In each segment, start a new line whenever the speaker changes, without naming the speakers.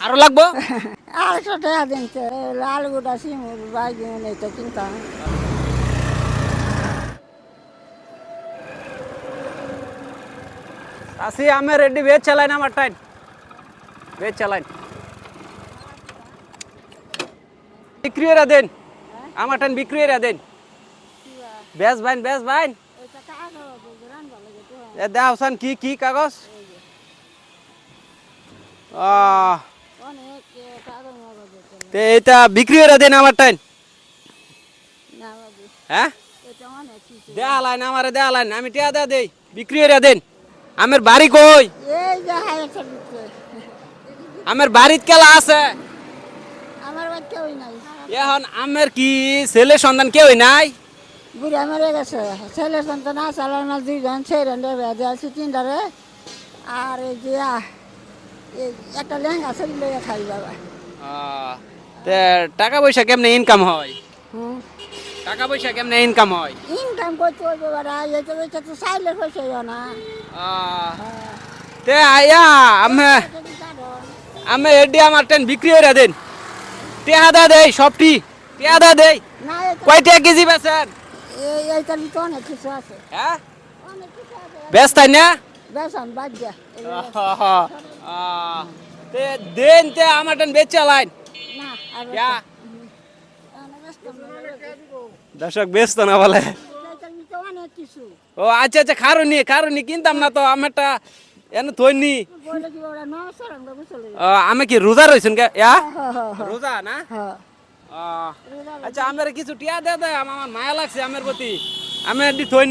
আরো লাগবো?
আর টাকা দিনছে লাল গোটা শিমুর বাইগুন এই তো কিনতাম।
আসি আমি রেডি বেচ চালাইন আমার টাইম বেচ চালাইন বিক্রি করে দেন আমার টাইম বিক্রি করে দেন বেচ বাইন এ দেও সান কি কি কাগজ তে এটা বিক্রি করে দেন আমার টাইম হ্যাঁ দেয়া লাইন আমারে দেয়া লাইন আমি টিয়া দেয়া দেই বিক্রি করে দেন আমার বাড়ি কই আমার বাড়িত কেলা আছে
আমার বাড়ি কেউই নাই।
এখন আমার কি ছেলে সন্তান কেউই নাই
বুড়া মরে গেছে ছেলে সন্তান আছে আল্লাহ না দুইজন ছেড়ে বেঁধে আছে তিনটারে আর এই যে একটা লেহেঙ্গা ছেড়ে লেগে খাই বাবা।
তে টাকা পয়সা কেমনে ইনকাম হয়
হুম
টাকা পয়সা কেমনে ইনকাম হয়
ইনকাম করতে হইবে বাবা এই তো এটা তো চাইলে হয়েছে না।
তে আয়া আমি এডি আমার টেন বিক্রি করে দেন টেহা দা দেই সবটি টেহা দা দেই
না
কয় টাকা কেজি বেচেন
এইটা তো অনেক কিছু আছে
হ্যাঁ
অনেক কিছু আছে
বেচতাই না
বেসান বাদ যা
তে দেন তে আমার টেন বেচা লাইন
না আর
ইয়া দর্শক ব্যস্ত না বলে
অনেক কিছু
ও আচ্ছা আচ্ছা খারুনি কিনতাম না তো আমারটা এনে থইনি
বলে কি ওরা নমস্কার আমরা বুঝলে
আমি কি রোজা রইছুন কে ইয়া
হ্যাঁ
রোজা না
হ্যাঁ
আচ্ছা আমার কিছু টিয়া দে দে আমার মায়া লাগছে আমার প্রতি আমি এডি থইন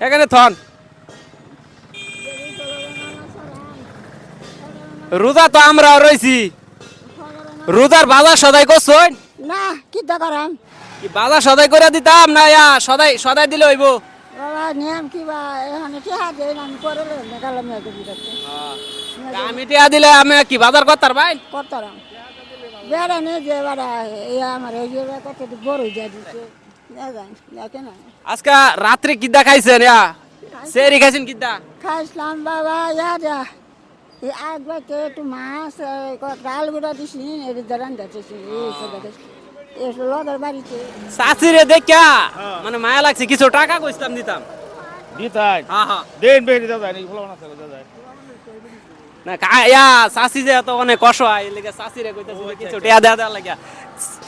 এখানে থন রোজা তো আমরা রইছি রোজার বাজার সদাই করছইন
না কি করাম
কি বাজার সদাই করে দিতাম না ইয়া সদাই দিলে হইব
বাবা নিয়ম কি বা এখানে কি হাতে আমি করে গেলাম একে দিতে
আমি টিয়া দিলে আমি কি বাজার করতার ভাই
করতাম বেড়া নেই যে বেড়া আমার এই যে কত বড় যা দিচ্ছে দেখে না
আজকে রাত্রে কিদা খাইছেন ইয়া সেরি খাইছেন কিদা
খাইছিলাম বাবা যা আগ বাইতে একটু মাছ ডাল গুঁড়া দিছি এর দাঁড়ান যাচ্ছি লগের বাড়িতে
শাশুড়ে দেখা মানে মায়া লাগছে কিছু টাকা কইতাম দিতাম
দিতাই
হ্যাঁ হ্যাঁ
দেন বেরি দাও জানি ভালো না দাও যায়
না ইয়া শাশি যে তো অনেক কষ্ট হয় লেগে শাশিরে কইতাছি কিছু টিয়া দেয়া লাগা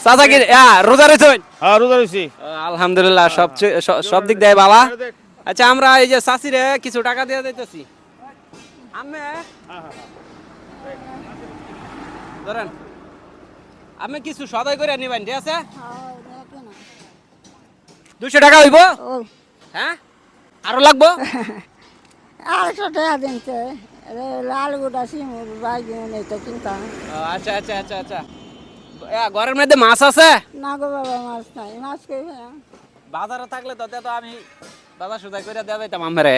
চাচা কি ইয়া রোজা রইছেন
হ্যাঁ রোজা রইছি
আলহামদুলিল্লাহ সব দিক দেয় বাবা আচ্ছা আমরা এই যে শাশিরে কিছু টাকা দিয়ে দিতেছি আমি ধরেন আমি কিছু সদাই করে নিবেন ঠিক আছে 200 টাকা হইব হ্যাঁ আরো লাগবো
আর টাকা দিনছে লাল গোটা শিমুর বাইগুন এই তো কিনতাম।
আচ্ছা আচ্ছা আচ্ছা আচ্ছা ঘরের মধ্যে মাছ আছে
না গো বাবা মাছ নাই মাছ কই
বাজারে থাকলে তো আমি বাজার সদাই করে দেওয়া যাইতাম আমারে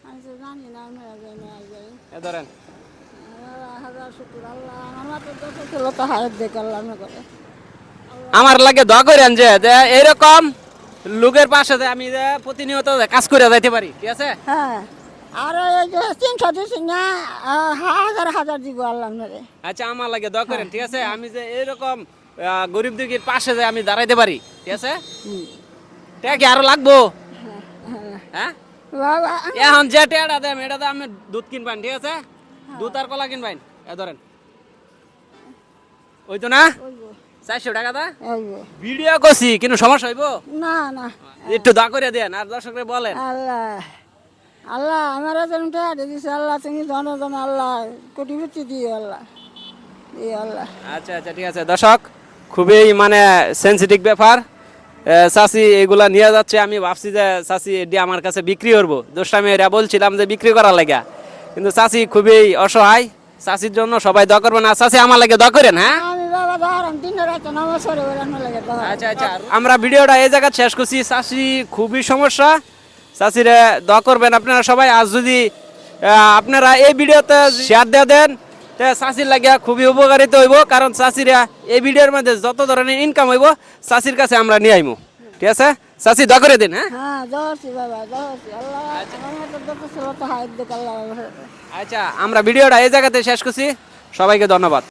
আমি তো জানি না আমরা যাই
এ ধরেন আমার লাগে দোয়া করেন যে এইরকম লোকের পাশে আমি প্রতিনিয়ত কাজ করে যাইতে পারি ঠিক আছে
হ্যাঁ আর এই যে 300 দিছি না হাজার দিব আল্লাহ আপনারে
আচ্ছা আমার লাগে দোয়া করেন ঠিক আছে আমি যে এইরকম গরিব দুঃখীর পাশে যে আমি দাঁড়াইতে পারি ঠিক আছে টাকা কি আরো লাগবো হ্যাঁ
বাবা
এখন যে টাকাটা দেন এটাতে আমি দুধ কিনবেন ঠিক আছে দুধ আর কলা কিনবেন এ ধরেন ওই তো না 400 টাকা দা ভিডিও করছি কিন্তু সমস্যা হইব
না না
একটু দা করে দেন আর দর্শকরা বলেন
আল্লাহ আল্লাহ আমার যেন টাকা দিছে আল্লাহ তুমি জন আল্লাহ কোটিপতি দিও আল্লাহ আল্লাহ
আচ্ছা আচ্ছা ঠিক আছে দর্শক খুবই মানে সেনসিটিভ ব্যাপার চাচি এগুলা নিয়ে যাচ্ছে আমি ভাবছি যে চাচি এটি আমার কাছে বিক্রি করবো দোষটা আমি এরা বলছিলাম যে বিক্রি করার লাগা কিন্তু চাচি খুবই অসহায় চাচির জন্য সবাই দোয়া করবেন আর চাচি আমার লাগে দোয়া করেন হ্যাঁ
আমি বাবা ধরাম দিন রাত নমস্কার ওরানো লাগে
আচ্ছা আচ্ছা আমরা ভিডিওটা এই জায়গা শেষ করছি চাচি খুবই সমস্যা চাচিরে দোয়া করবেন আপনারা সবাই আজ যদি আপনারা এই ভিডিওতে শেয়ার দিয়ে দেন তে চাচির লাগিয়া খুবই উপকারিত হইব কারণ চাচিরা এই ভিডিওর মধ্যে যত ধরনের ইনকাম হইব চাচির কাছে আমরা নিয়ে আইমু ঠিক আছে চাচি দোয়া করে দিন হ্যাঁ
হ্যাঁ দোয়াছি বাবা দোয়াছি আল্লাহ আমার মতো যত ছিল তো হাত দেখ আল্লাহ
আচ্ছা আমরা ভিডিওটা এই জায়গাতে শেষ করছি, সবাইকে ধন্যবাদ।